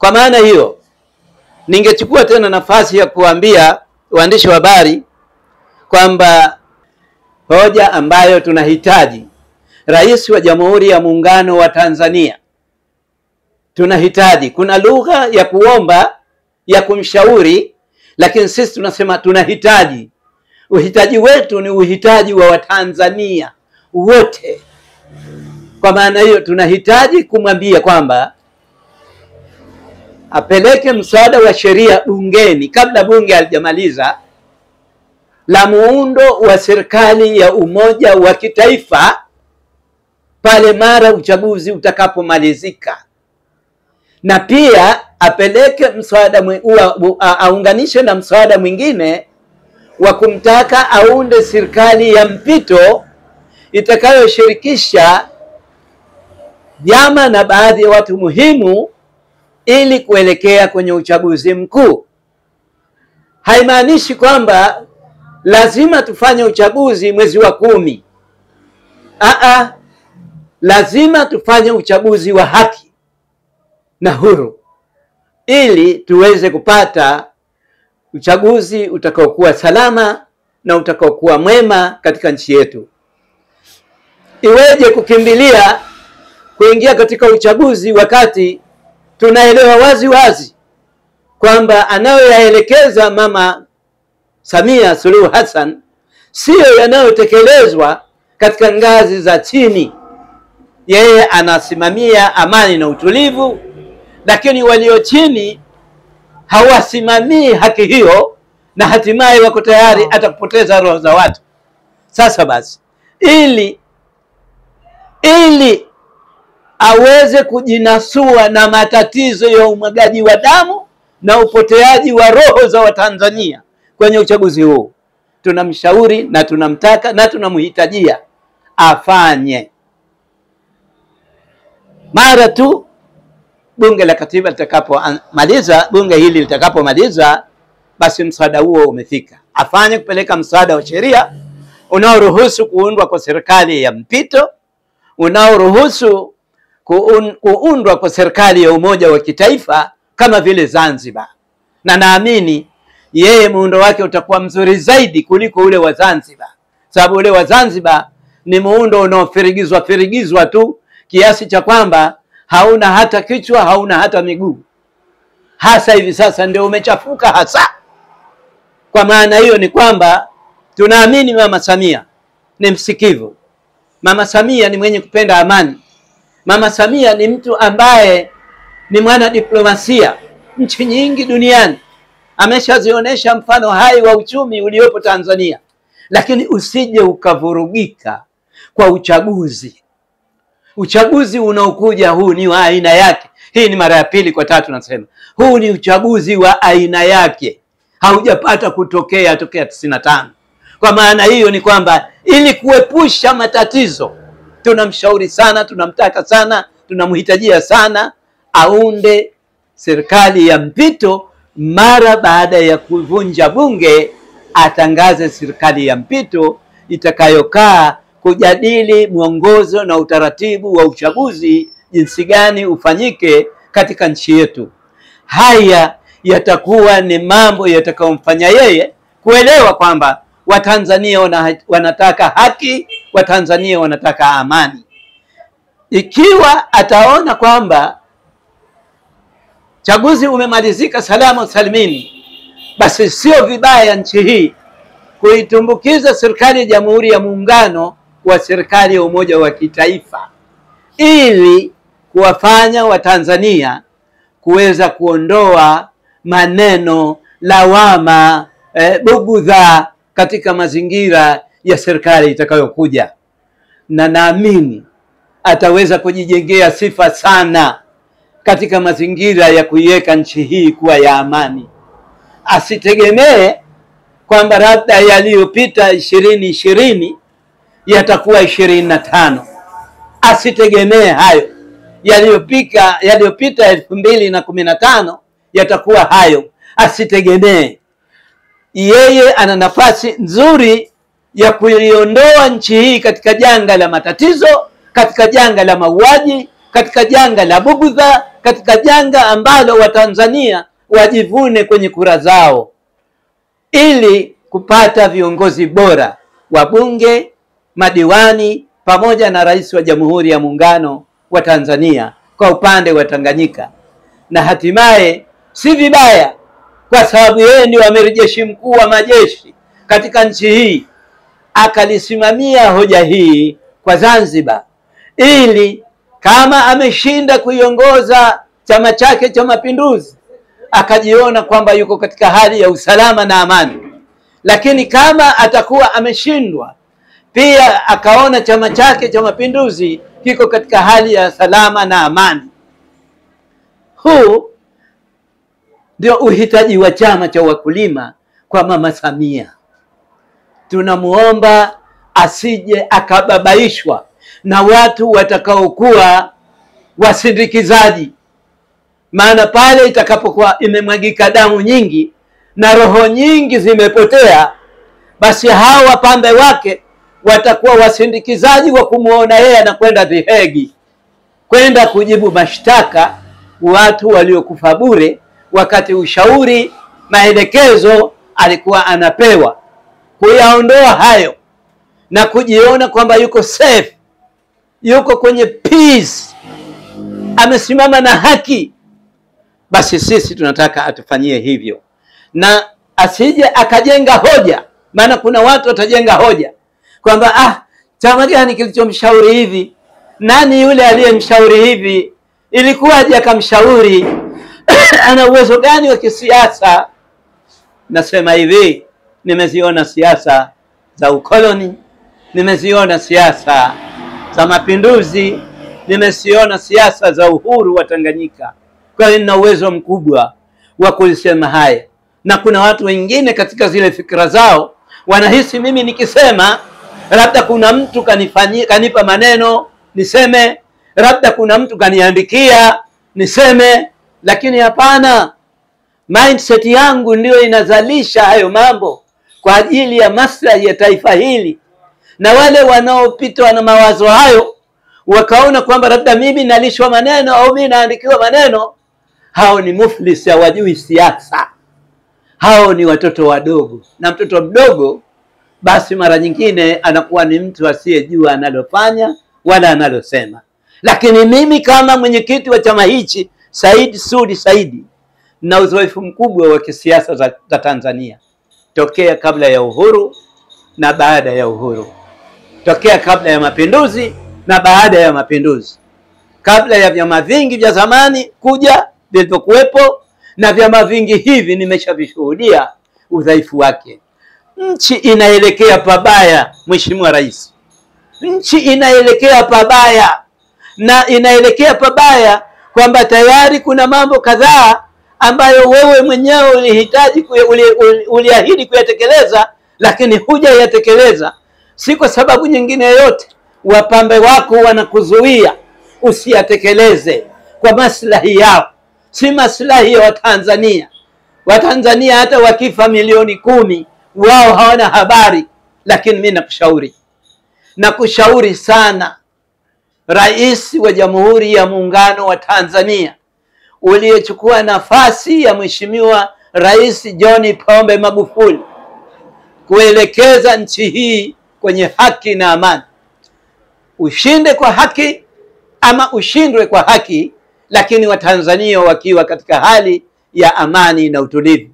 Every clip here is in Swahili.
Kwa maana hiyo, ningechukua tena nafasi ya kuambia waandishi wa habari kwamba hoja ambayo tunahitaji, Rais wa Jamhuri ya Muungano wa Tanzania, tunahitaji, kuna lugha ya kuomba ya kumshauri, lakini sisi tunasema tunahitaji. Uhitaji wetu ni uhitaji wa Watanzania wote. Kwa maana hiyo tunahitaji kumwambia kwamba apeleke mswada wa sheria bungeni kabla bunge halijamaliza, la muundo wa serikali ya umoja wa kitaifa pale mara uchaguzi utakapomalizika. Na pia apeleke mswada aunganishe na mswada mwingine wa kumtaka aunde serikali ya mpito itakayoshirikisha vyama na baadhi ya watu muhimu ili kuelekea kwenye uchaguzi mkuu. Haimaanishi kwamba lazima tufanye uchaguzi mwezi wa 10. Lazima tufanye uchaguzi wa haki na huru ili tuweze kupata uchaguzi utakaokuwa salama na utakaokuwa mwema katika nchi yetu. Iweje kukimbilia kuingia katika uchaguzi wakati tunaelewa wazi wazi kwamba anayoyaelekeza Mama Samia Suluhu Hassan sio yanayotekelezwa katika ngazi za chini. Yeye anasimamia amani na utulivu, lakini walio chini hawasimamii haki hiyo, na hatimaye wako tayari hata kupoteza roho za watu. Sasa basi, ili aweze kujinasua na matatizo ya umwagaji wa damu na upoteaji wa roho za Watanzania kwenye uchaguzi huu, tunamshauri na tunamtaka na tunamhitajia afanye mara tu bunge la katiba litakapomaliza, bunge hili litakapomaliza, basi mswada huo umefika. Afanye kupeleka mswada wa sheria unaoruhusu kuundwa kwa serikali ya mpito, unaoruhusu kuundwa kwa serikali ya umoja wa kitaifa kama vile Zanzibar. Na naamini yeye muundo wake utakuwa mzuri zaidi kuliko ule wa Zanzibar, sababu ule wa Zanzibar ni muundo unaofirigizwa tu kiasi cha kwamba hauna hata kichwa, hauna hata miguu. Hasa hivi sasa ndio umechafuka hasa. Kwa maana hiyo ni kwamba tunaamini Mama Samia ni msikivu. Mama Samia ni mwenye kupenda amani. Mama Samia ni mtu ambaye ni mwana diplomasia. Nchi nyingi duniani ameshazionyesha mfano hai wa uchumi uliopo Tanzania. Lakini usije ukavurugika kwa uchaguzi. Uchaguzi unaokuja huu ni wa aina yake. Hii ni mara ya pili kwa tatu nasema. Huu ni uchaguzi wa aina yake. Haujapata kutokea tokea 95. Kwa maana hiyo ni kwamba ili kuepusha matatizo, tunamshauri sana, tunamtaka sana, tunamhitajia sana aunde serikali ya mpito. Mara baada ya kuvunja bunge, atangaze serikali ya mpito itakayokaa kujadili mwongozo na utaratibu wa uchaguzi, jinsi gani ufanyike katika nchi yetu. Haya yatakuwa ni mambo yatakayomfanya yeye kuelewa kwamba Watanzania wanataka haki, Watanzania wanataka amani. Ikiwa ataona kwamba chaguzi umemalizika salama salimini, basi sio vibaya nchi hii kuitumbukiza serikali ya Jamhuri ya Muungano wa serikali ya umoja wa kitaifa, ili kuwafanya Watanzania kuweza kuondoa maneno, lawama, bugudha katika mazingira ya serikali itakayokuja. Na naamini ataweza kujijengea sifa sana katika mazingira ya kuiweka nchi hii kuwa ya amani. Asitegemee kwamba labda yaliyopita 2020 yatakuwa 25. Asitegemee hayo. Yaliyopita 2015 yatakuwa hayo. Asitegemee. Yeye ana nafasi nzuri ya kuiondoa nchi hii katika janga la matatizo, katika janga la mauaji, katika janga la bugudha, katika janga ambalo Watanzania wajivune kwenye kura zao, ili kupata viongozi bora, wabunge, madiwani, pamoja na rais wa Jamhuri ya Muungano wa Tanzania kwa upande wa Tanganyika. Na hatimaye si vibaya, kwa sababu yeye ndio amiri jeshi mkuu wa majeshi katika nchi hii, akalisimamia hoja hii kwa Zanzibar, ili kama ameshinda kuiongoza chama chake cha Mapinduzi, akajiona kwamba yuko katika hali ya usalama na amani. Lakini kama atakuwa ameshindwa, pia akaona chama chake cha Mapinduzi kiko katika hali ya salama na amani. Huu ndio uhitaji wa chama cha wakulima kwa Mama Samia. Tunamuomba asije akababaishwa na watu watakaokuwa wasindikizaji, maana pale itakapokuwa imemwagika damu nyingi na roho nyingi zimepotea, basi hawa wapambe wake watakuwa wasindikizaji wa kumuona yeye anakwenda The Hague, kwenda kujibu mashtaka watu waliokufa bure, wakati ushauri, maelekezo alikuwa anapewa kuyaondoa hayo na kujiona kwamba yuko safe, yuko kwenye peace, amesimama na haki. Basi sisi tunataka atufanyie hivyo, na asije akajenga hoja, maana kuna watu watajenga hoja kwamba chama gani kilichomshauri hivi, nani yule aliyemshauri hivi, ilikuwaje akamshauri, ana uwezo gani wa kisiasa. Nasema hivi, nimeziona siasa za ukoloni, nimeziona siasa za mapinduzi, nimeziona siasa za uhuru wa Tanganyika. Kwa hiyo nina uwezo mkubwa wa kusema haya, na kuna watu wengine katika zile fikra zao wanahisi mimi nikisema labda kuna mtu kanipa maneno niseme, labda kuna mtu kaniandikia niseme, lakini hapana. Mindset yangu ndio inazalisha hayo mambo kwa ajili ya maslahi ya taifa hili. Na wale wanaopitwa na mawazo hayo wakaona kwamba labda mimi nalishwa maneno au mimi naandikiwa maneno, hao ni muflis, hawajui siasa. Hao ni watoto wadogo, na mtoto mdogo basi mara nyingine anakuwa ni mtu asiyejua analofanya wala analosema. Lakini mimi kama mwenyekiti wa chama hichi, Said Sudi Saidi, na uzoefu mkubwa wa kisiasa za Tanzania tokea kabla ya uhuru na baada ya uhuru, tokea kabla ya mapinduzi na baada ya mapinduzi, kabla ya vyama vingi vya zamani kuja vilivyokuwepo, na vyama vingi hivi nimeshavishuhudia udhaifu wake. Nchi inaelekea pabaya, Mheshimiwa Rais. Nchi inaelekea pabaya, na inaelekea pabaya kwamba tayari kuna mambo kadhaa ambayo wewe mwenyewe uliahidi kuyatekeleza, lakini hujayatekeleza. Si kwa sababu nyingine yoyote, wapambe wako wanakuzuia usiyatekeleze kwa maslahi yao, si maslahi ya Watanzania. Watanzania hata wakifa milioni 10 wao hawana habari. Lakini mimi nakushauri sana, Rais wa Jamhuri ya Muungano wa Tanzania, uliyechukua nafasi ya Mheshimiwa Rais John Pombe Magufuli, kuelekeza nchi hii kwenye haki na amani. Ushinde kwa haki ama ushindwe kwa haki, lakini Watanzania wakiwa katika hali ya amani na utulivu.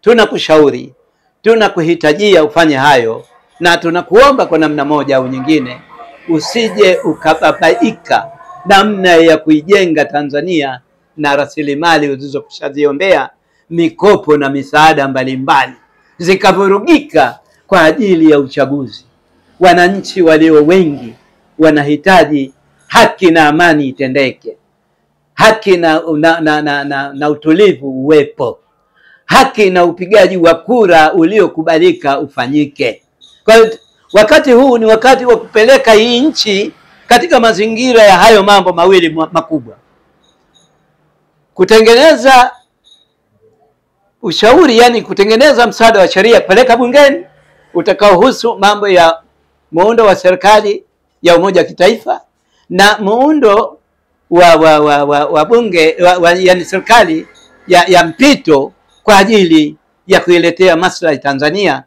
Tunakushauri, tunakuhitajia ufanye hayo, na tunakuomba kwa namna moja au nyingine usije ukababaika namna ya kuijenga Tanzania na rasilimali ulizokushaziombea, mikopo na misaada mbalimbali, zikavurugika kwa ajili ya uchaguzi. Wananchi walio wengi wanahitaji haki na amani itendeke, haki na utulivu uwepo, haki na upigaji wa kura uliokubalika ufanyike. Kwa hiyo wakati huu ni wakati wa kupeleka hii nchi katika mazingira ya hayo mambo mawili makubwa: kutengeneza ushauri, yani kutengeneza mswada wa sheria kupeleka bungeni utakaohusu mambo ya muundo wa serikali ya umoja wa kitaifa na muundo wa bunge yani serikali ya mpito kwa ajili ya kuiletea maslahi Tanzania